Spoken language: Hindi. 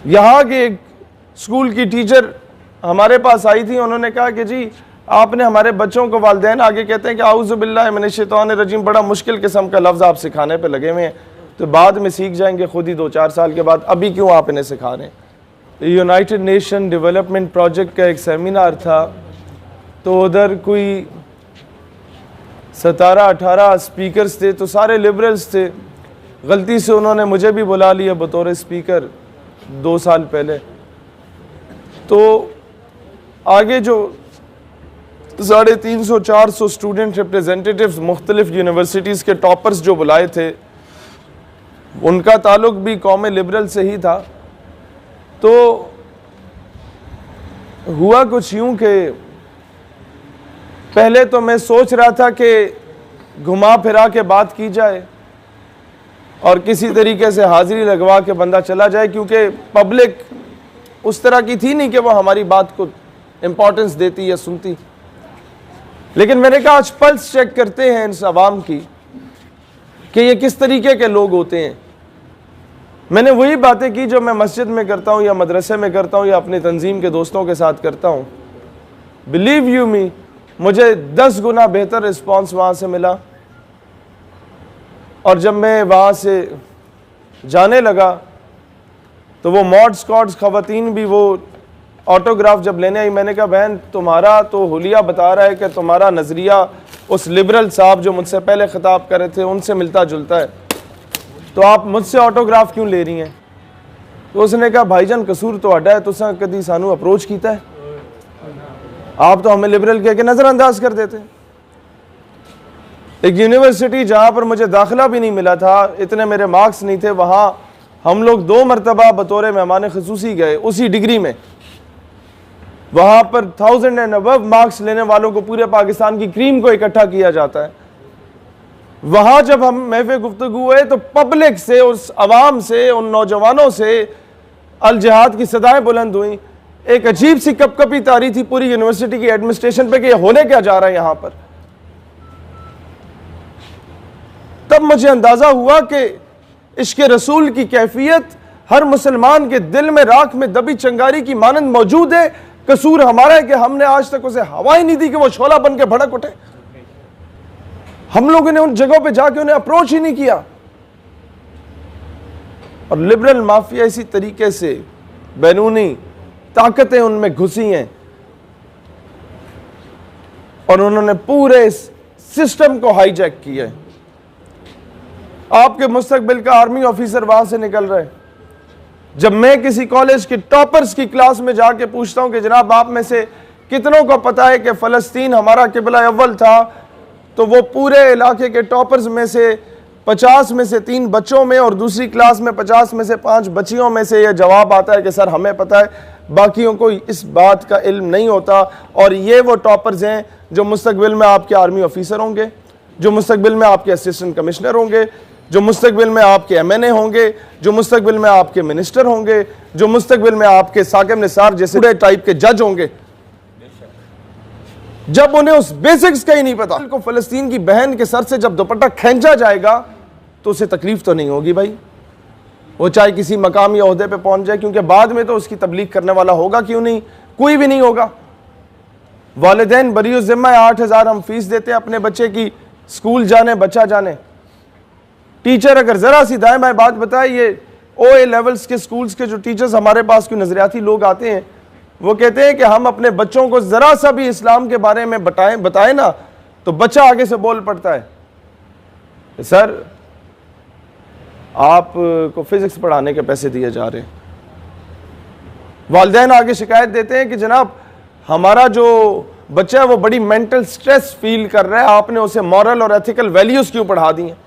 यहाँ के एक स्कूल की टीचर हमारे पास आई थी, उन्होंने कहा कि जी आपने हमारे बच्चों को, वालिदैन आगे कहते हैं कि आऊज़ु बिल्लाहि मिनश शैतानिर रजीम, बड़ा मुश्किल किस्म का लफ्ज़ आप सिखाने पे लगे हुए हैं, तो बाद में सीख जाएंगे खुद ही 2-4 साल के बाद, अभी क्यों आप इन्हें सिखा रहे हैं। यूनाइटेड नेशन डेवलपमेंट प्रोजेक्ट का एक सेमिनार था, तो उधर कोई 17-18 स्पीकर्स थे, तो सारे लिबरल्स थे। गलती से उन्होंने मुझे भी बुला लिया बतौर स्पीकर 2 साल पहले। तो आगे जो 350-400 स्टूडेंट रिप्रेजेंटेटिव्स मुख्तलिफ यूनिवर्सिटीज़ के टॉपर्स जो बुलाए थे, उनका ताल्लुक भी कौम लिबरल से ही था। तो हुआ कुछ यूं कि पहले तो मैं सोच रहा था कि घुमा फिरा के बात की जाए और किसी तरीके से हाजिरी लगवा के बंदा चला जाए, क्योंकि पब्लिक उस तरह की थी नहीं कि वो हमारी बात को इम्पोर्टेंस देती या सुनती। लेकिन मैंने कहा आज पल्स चेक करते हैं इस आवाम की कि ये किस तरीके के लोग होते हैं। मैंने वही बातें की जो मैं मस्जिद में करता हूँ या मदरसे में करता हूँ या अपनी तंजीम के दोस्तों के साथ करता हूँ। बिलीव यू मी, मुझे 10 गुना बेहतर रिस्पॉन्स वहाँ से मिला। और जब मैं वहाँ से जाने लगा तो वो मॉड स्कॉट्स खवातीन भी वो ऑटोग्राफ जब लेने आई, मैंने कहा बहन तुम्हारा तो हुलिया बता रहा है कि तुम्हारा नज़रिया उस लिबरल साहब जो मुझसे पहले ख़िताब कर रहे थे उनसे मिलता जुलता है, तो आप मुझसे ऑटोग्राफ क्यों ले रही हैं। तो उसने कहा भाईजान कसूर तो अड्डा है, तुसा कभी सानू अप्रोच किया है, आप तो हमें लिबरल कह के नज़रअंदाज कर देते। एक यूनिवर्सिटी जहाँ पर मुझे दाखिला भी नहीं मिला था, इतने मेरे मार्क्स नहीं थे, वहाँ हम लोग 2 मरतबा बतौर मेहमान खसूसी गए उसी डिग्री में। वहाँ पर 1000 एंड अबव मार्क्स लेने वालों को पूरे पाकिस्तान की क्रीम को इकट्ठा किया जाता है। वहाँ जब हम महफ़िल गुफ्तगू हुए तो पब्लिक से, उस अवाम से, उन नौजवानों से अल जिहाद की सदाएं बुलंद हुई। एक अजीब सी कपकपी तारी थी पूरी यूनिवर्सिटी की एडमिनिस्ट्रेशन पे कि होने क्या जा रहा है यहाँ पर। तब मुझे अंदाजा हुआ कि इश्क़ रसूल की कैफियत हर मुसलमान के दिल में राख में दबी चंगारी की मानंद मौजूद है। कसूर हमारा है कि हमने आज तक उसे हवा ही नहीं दी कि वो शोला बन के भड़क उठे। हम लोगों ने उन जगहों पे जाके उन्हें अप्रोच ही नहीं किया। और लिबरल माफिया इसी तरीके से बैरूनी ताकतें उनमें घुसी हैं और उन्होंने पूरे सिस्टम को हाईजैक किया है। आपके मुस्तकबिल का आर्मी ऑफिसर वहां से निकल रहा है। जब मैं किसी कॉलेज के टॉपर्स की क्लास में जाके पूछता हूं कि जनाब आप में से कितनों को पता है कि फ़लस्तीन हमारा किबला अव्वल था, तो वो पूरे इलाके के टॉपर्स में से 50 में से 3 बच्चों में और दूसरी क्लास में 50 में से 5 बच्चियों में से यह जवाब आता है कि सर हमें पता है, बाकियों को इस बात का इल्म नहीं होता। और ये वो टॉपर्स हैं जो मुस्तकबिल में आपके आर्मी ऑफिसर होंगे, जो मुस्तकबिल में आपके असिस्टेंट कमिश्नर होंगे, जो मुस्तकबिल में आपके MNA होंगे, जो मुस्तकबिल में आपके मिनिस्टर होंगे, जो मुस्तकबिल में आपके साकिब निसार जैसे पूरे टाइप के जज होंगे। जब उन्हें उस बेसिक्स का ही नहीं पता, को फ़लस्तीन की बहन के सर से जब दुपट्टा खींचा जाएगा तो उसे तकलीफ तो नहीं होगी भाई, वो चाहे किसी मकाम या ओहदे पे पहुंच जाए, क्योंकि बाद में तो उसकी तबलीग करने वाला होगा क्यों नहीं, कोई भी नहीं होगा। वालिदैन बरीउ ज़िम्मा 8000 हम फीस देते हैं अपने बच्चे की, स्कूल जाने बच्चा जाने। टीचर अगर ज़रा सी दाएं बाएं बात बताए, ये OA लेवल्स के स्कूल्स के जो टीचर्स हमारे पास कोई नज़रियाती लोग आते हैं, वो कहते हैं कि हम अपने बच्चों को ज़रा सा भी इस्लाम के बारे में बताएं ना तो बच्चा आगे से बोल पड़ता है सर आपको फिजिक्स पढ़ाने के पैसे दिए जा रहे हैं। वालिदैन आगे शिकायत देते हैं कि जनाब हमारा जो बच्चा है वो बड़ी मेंटल स्ट्रेस फील कर रहा है, आपने उसे मॉरल और एथिकल वैल्यूज़ क्यों पढ़ा दी हैं।